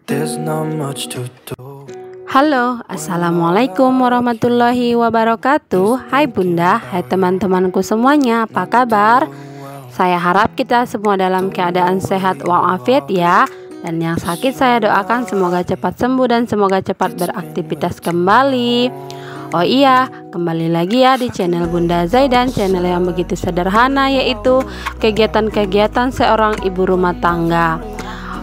There's not much to do. Halo, assalamualaikum warahmatullahi wabarakatuh. Hai bunda, hai teman-temanku semuanya, apa kabar? Saya harap kita semua dalam keadaan sehat walafiat ya. Dan yang sakit saya doakan semoga cepat sembuh dan semoga cepat beraktivitas kembali. Oh iya, kembali lagi ya di channel Bunda Zaidan, channel yang begitu sederhana, yaitu kegiatan-kegiatan seorang ibu rumah tangga.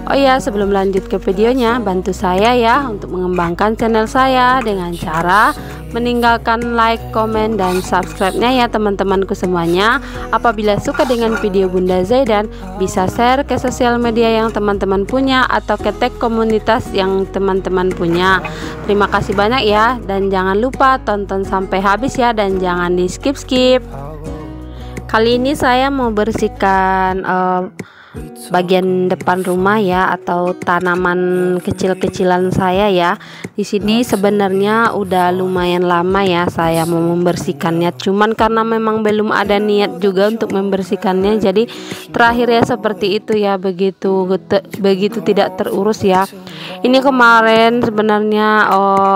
Oh iya, sebelum lanjut ke videonya, bantu saya ya untuk mengembangkan channel saya dengan cara meninggalkan like, komen, dan subscribe-nya ya teman-temanku semuanya. Apabila suka dengan video Bunda Zaidan, bisa share ke sosial media yang teman-teman punya atau ke tag komunitas yang teman-teman punya. Terima kasih banyak ya, dan jangan lupa tonton sampai habis ya, dan jangan di skip-skip. Kali ini saya mau bersihkan bagian depan rumah ya, atau tanaman kecil-kecilan saya ya. Di sini sebenarnya udah lumayan lama ya saya mau membersihkannya, cuman karena memang belum ada niat juga untuk membersihkannya, jadi terakhir ya seperti itu ya, begitu tidak terurus ya. Ini kemarin sebenarnya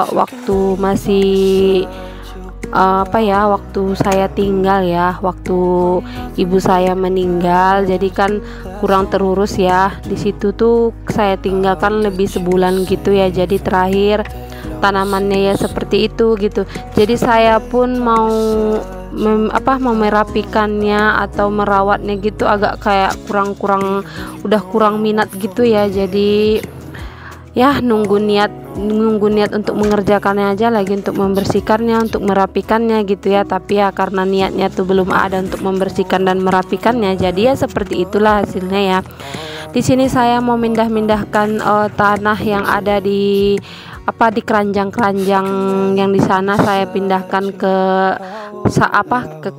waktu masih waktu saya tinggal ya, waktu ibu saya meninggal, jadi kan kurang terurus ya. Di situ tuh saya tinggalkan lebih sebulan gitu ya, jadi terakhir tanamannya ya seperti itu gitu. Jadi saya pun mau merapikannya atau merawatnya gitu, agak kayak udah kurang minat gitu ya. Jadi ya nunggu niat untuk mengerjakannya aja lagi, untuk membersihkannya, untuk merapikannya gitu ya. Tapi ya karena niatnya tuh belum ada untuk membersihkan dan merapikannya, jadi ya seperti itulah hasilnya ya. Di sini saya mau mindahkan tanah yang ada di keranjang-keranjang yang di sana, saya pindahkan ke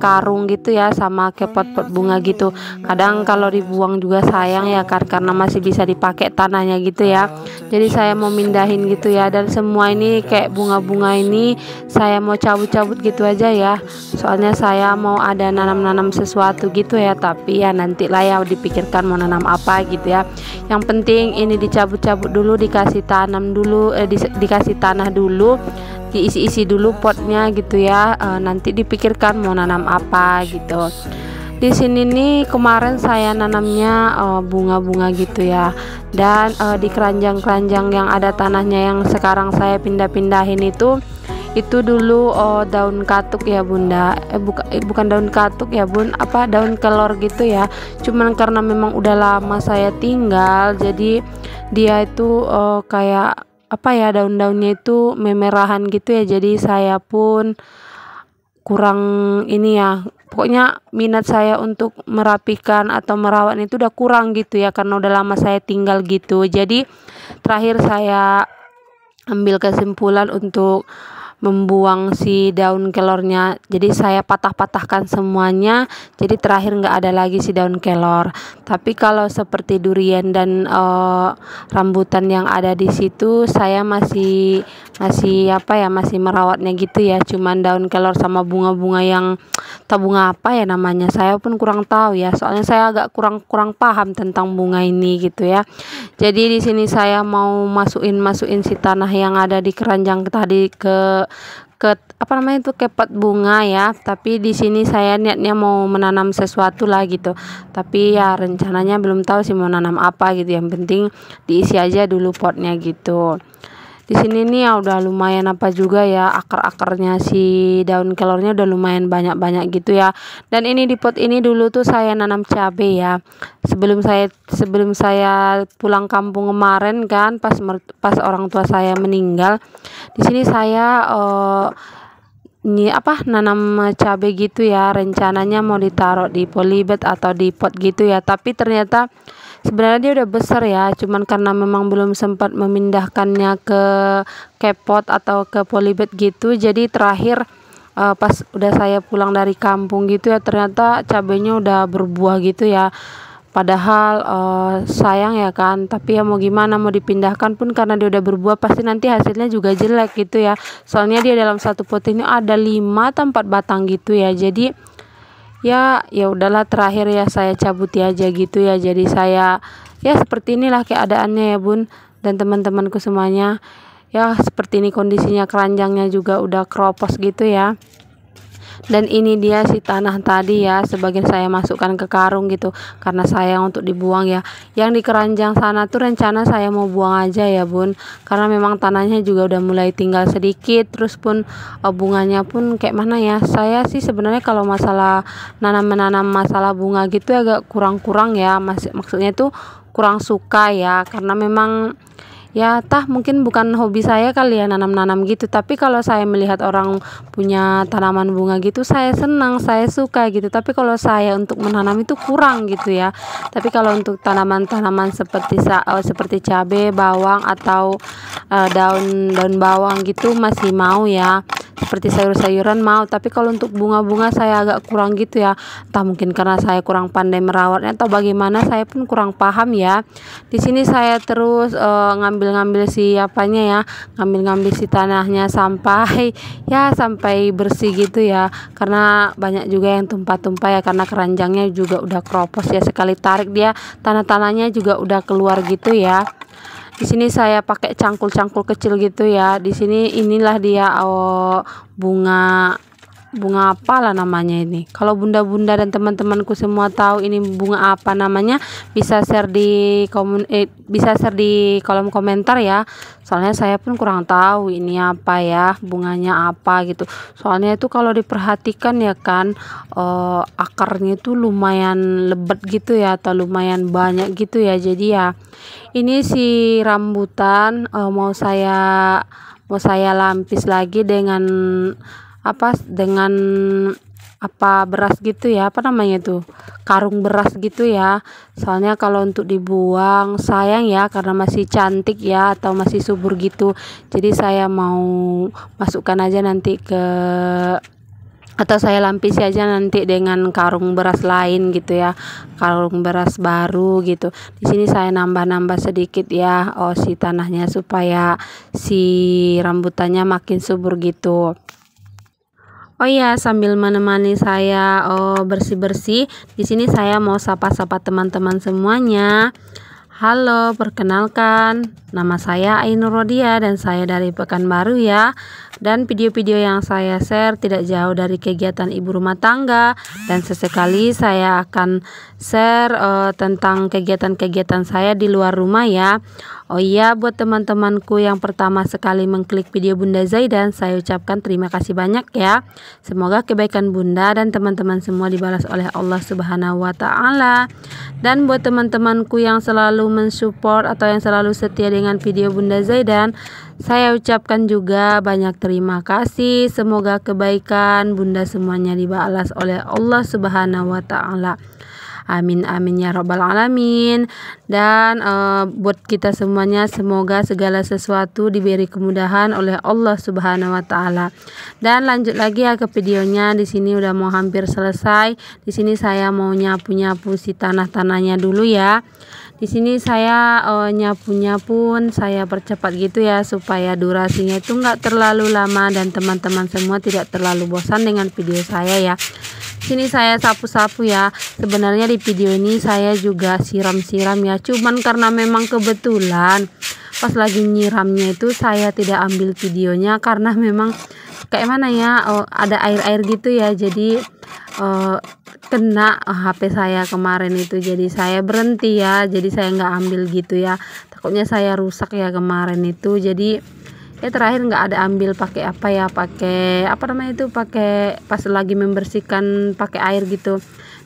karung gitu ya, sama ke pot-pot bunga gitu. Kadang kalau dibuang juga sayang ya kan, karena masih bisa dipakai tanahnya gitu ya. Jadi saya mau mindahin gitu ya, dan semua ini kayak bunga-bunga ini saya mau cabut-cabut gitu aja ya. Soalnya saya mau ada nanam-nanam sesuatu gitu ya, tapi ya nantilah ya dipikirkan mau nanam apa gitu ya. Yang penting ini dicabut-cabut dulu, dikasih tanam dulu, dikasih tanah dulu, diisi-isi dulu potnya gitu ya. Nanti dipikirkan mau nanam apa gitu. Di sini nih kemarin saya nanamnya bunga-bunga gitu ya, dan di keranjang-keranjang yang ada tanahnya yang sekarang saya pindah-pindahin itu dulu daun katuk ya bunda, bukan daun katuk ya bun, daun kelor gitu ya. Cuman karena memang udah lama saya tinggal, jadi dia itu kayak daun-daunnya itu memerahan gitu ya. Jadi saya pun kurang ini ya, pokoknya minat saya untuk merapikan atau merawat itu udah kurang gitu ya, karena udah lama saya tinggal gitu. Jadi terakhir saya ambil kesimpulan untuk membuang si daun kelornya, jadi saya patah-patahkan semuanya, jadi terakhir nggak ada lagi si daun kelor. Tapi kalau seperti durian dan rambutan yang ada di situ, saya masih merawatnya gitu ya. Cuman daun kelor sama bunga-bunga yang bunga apa ya namanya, saya pun kurang tahu ya, soalnya saya agak kurang paham tentang bunga ini gitu ya. Jadi di sini saya mau masukin si tanah yang ada di keranjang tadi ke pot bunga ya. Tapi di sini saya niatnya mau menanam sesuatu lah gitu, tapi ya rencananya belum tahu sih mau nanam apa gitu. Yang penting diisi aja dulu potnya gitu. Di sini nih ya udah lumayan juga ya, akar-akarnya si daun kelornya udah lumayan banyak gitu ya. Dan ini di pot ini dulu tuh saya nanam cabai ya. Sebelum saya pulang kampung kemarin kan, pas orang tua saya meninggal, di sini saya nanam cabai gitu ya. Rencananya mau ditaruh di polybag atau di pot gitu ya, tapi ternyata sebenarnya dia udah besar ya, cuman karena memang belum sempat memindahkannya ke pot atau ke polybag gitu. Jadi terakhir pas udah saya pulang dari kampung gitu ya, ternyata cabainya udah berbuah gitu ya. Padahal sayang ya kan, tapi ya mau gimana, mau dipindahkan pun karena dia udah berbuah pasti nanti hasilnya juga jelek gitu ya. Soalnya dia dalam satu pot ini ada 5 atau 4 batang gitu ya. Jadi ya udahlah, terakhir ya saya cabut aja gitu ya. Jadi saya ya seperti inilah keadaannya ya bun. dan teman-temanku semuanya. Ya seperti ini kondisinya, keranjangnya juga udah keropos gitu ya. Dan ini dia si tanah tadi ya, sebagian saya masukkan ke karung gitu karena sayang untuk dibuang ya. Yang di keranjang sana tuh rencana saya mau buang aja ya bun, karena memang tanahnya juga udah mulai tinggal sedikit. Terus pun bunganya pun kayak mana ya, saya sih sebenarnya kalau masalah menanam masalah bunga gitu agak kurang-kurang ya, maksudnya tuh kurang suka ya, karena memang ya mungkin bukan hobi saya kali ya nanam-nanam gitu. Tapi kalau saya melihat orang punya tanaman bunga gitu, saya senang, saya suka gitu. Tapi kalau saya untuk menanam itu kurang gitu ya. Tapi kalau untuk tanaman-tanaman seperti cabai, bawang atau daun bawang gitu masih mau ya, seperti sayur-sayuran mau. Tapi kalau untuk bunga-bunga saya agak kurang gitu ya, entah mungkin karena saya kurang pandai merawatnya atau bagaimana, saya pun kurang paham ya. Di sini saya terus ngambil si ngambil si tanahnya sampai bersih gitu ya, karena banyak juga yang tumpah-tumpah ya, karena keranjangnya juga udah keropos ya, sekali tarik dia tanah-tanahnya juga udah keluar gitu ya. Di sini saya pakai cangkul-cangkul kecil gitu ya. Di sini inilah dia bunga apalah namanya ini. Kalau bunda-bunda dan teman-temanku semua tahu ini bunga apa namanya, bisa share di kolom komentar ya. Soalnya saya pun kurang tahu ini apa ya, bunganya apa gitu. Soalnya itu kalau diperhatikan ya kan, akarnya itu lumayan lebat gitu ya, atau lumayan banyak gitu ya. Jadi ya ini si rambutan mau saya lampis lagi dengan beras gitu ya, apa namanya tuh, karung beras gitu ya. Soalnya kalau untuk dibuang sayang ya, karena masih cantik ya atau masih subur gitu. Jadi saya mau masukkan aja nanti atau saya lampisi aja nanti dengan karung beras lain gitu ya, karung beras baru gitu. Di sini saya nambah sedikit ya si tanahnya, supaya si rambutannya makin subur gitu. Oh iya, sambil menemani saya bersih-bersih, di sini saya mau sapa-sapa teman-teman semuanya. Halo, perkenalkan, nama saya Ainur Rodia dan saya dari Pekanbaru ya. Dan video-video yang saya share tidak jauh dari kegiatan ibu rumah tangga, dan sesekali saya akan share tentang kegiatan-kegiatan saya di luar rumah ya. Oh iya, buat teman-temanku yang pertama sekali mengklik video Bunda Zaidan, saya ucapkan terima kasih banyak ya. Semoga kebaikan Bunda dan teman-teman semua dibalas oleh Allah Subhanahu wa Ta'ala. Dan buat teman-temanku yang selalu mensupport atau yang selalu setia dengan video Bunda Zaidan, saya ucapkan juga banyak terima kasih. Semoga kebaikan Bunda semuanya dibalas oleh Allah Subhanahu wa Ta'ala. Amin amin ya robbal alamin. Dan buat kita semuanya, semoga segala sesuatu diberi kemudahan oleh Allah Subhanahu wa Ta'ala. Dan lanjut lagi ya ke videonya. Di sini udah mau hampir selesai. Di sini saya mau nyapu si tanahnya dulu ya. Di sini saya nyapunya pun saya percepat gitu ya, supaya durasinya itu enggak terlalu lama dan teman-teman semua tidak terlalu bosan dengan video saya ya. Sini saya sapu-sapu ya. Sebenarnya di video ini saya juga siram-siram ya, cuman karena memang kebetulan pas lagi nyiramnya itu saya tidak ambil videonya, karena memang kayak mana ya, ada air-air gitu ya. Jadi kena HP saya kemarin itu, jadi saya berhenti ya. Jadi saya nggak ambil gitu ya, takutnya saya rusak ya kemarin itu. Jadi ya terakhir nggak ada ambil, pakai pakai pas lagi membersihkan pakai air gitu.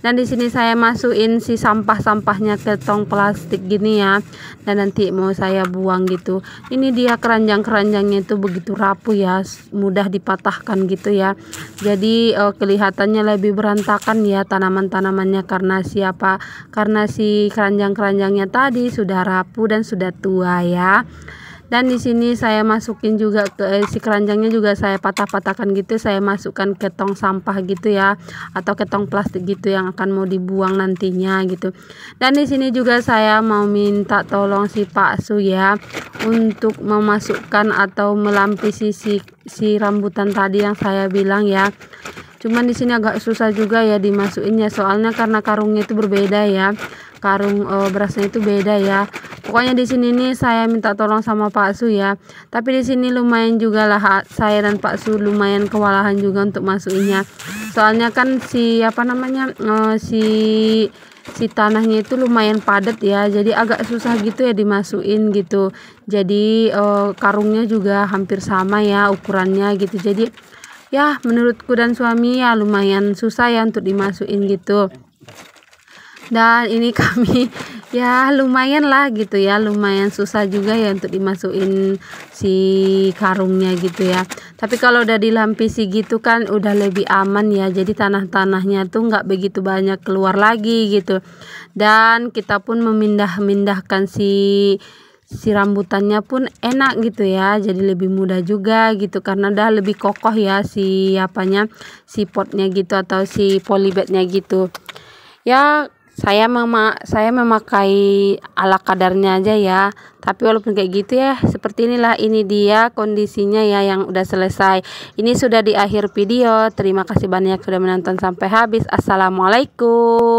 Dan di sini saya masukin si sampah-sampahnya ke tong plastik gini ya, dan nanti mau saya buang gitu. Ini dia keranjangnya itu begitu rapuh ya, mudah dipatahkan gitu ya. Jadi kelihatannya lebih berantakan ya tanaman-tanamannya, karena si keranjangnya tadi sudah rapuh dan sudah tua ya. Dan di sini saya masukin juga si keranjangnya juga saya patah-patahkan gitu, saya masukkan ke tong sampah gitu ya, atau ke tong plastik gitu yang akan mau dibuang nantinya gitu. Dan di sini juga saya mau minta tolong si Pak Su ya, untuk memasukkan atau melampisi si rambutan tadi yang saya bilang ya. Cuman di sini agak susah juga ya dimasukinnya, soalnya karena karungnya itu berbeda ya. Karung berasnya itu beda ya. Pokoknya di sini nih saya minta tolong sama Pak Su ya. Tapi di sini lumayan juga lah, saya dan Pak Su lumayan kewalahan juga untuk masukinnya. Soalnya kan si apa namanya si tanahnya itu lumayan padat ya. Jadi agak susah gitu ya dimasukin gitu. Jadi karungnya juga hampir sama ya ukurannya gitu. Jadi ya menurutku dan suami ya lumayan susah ya untuk dimasukin gitu. Dan ini kami ya lumayan lah gitu ya, lumayan susah juga ya untuk dimasukin si karungnya gitu ya. Tapi kalau udah dilampisi gitu kan udah lebih aman ya, jadi tanah-tanahnya tuh nggak begitu banyak keluar lagi gitu. Dan kita pun memindahkan si rambutannya pun enak gitu ya, jadi lebih mudah juga gitu karena udah lebih kokoh ya si si potnya gitu atau si polybagnya gitu ya. Saya memakai ala kadarnya aja ya, tapi walaupun kayak gitu ya seperti inilah, ini dia kondisinya ya yang udah selesai. Ini sudah di akhir video. Terima kasih banyak sudah menonton sampai habis. Assalamualaikum.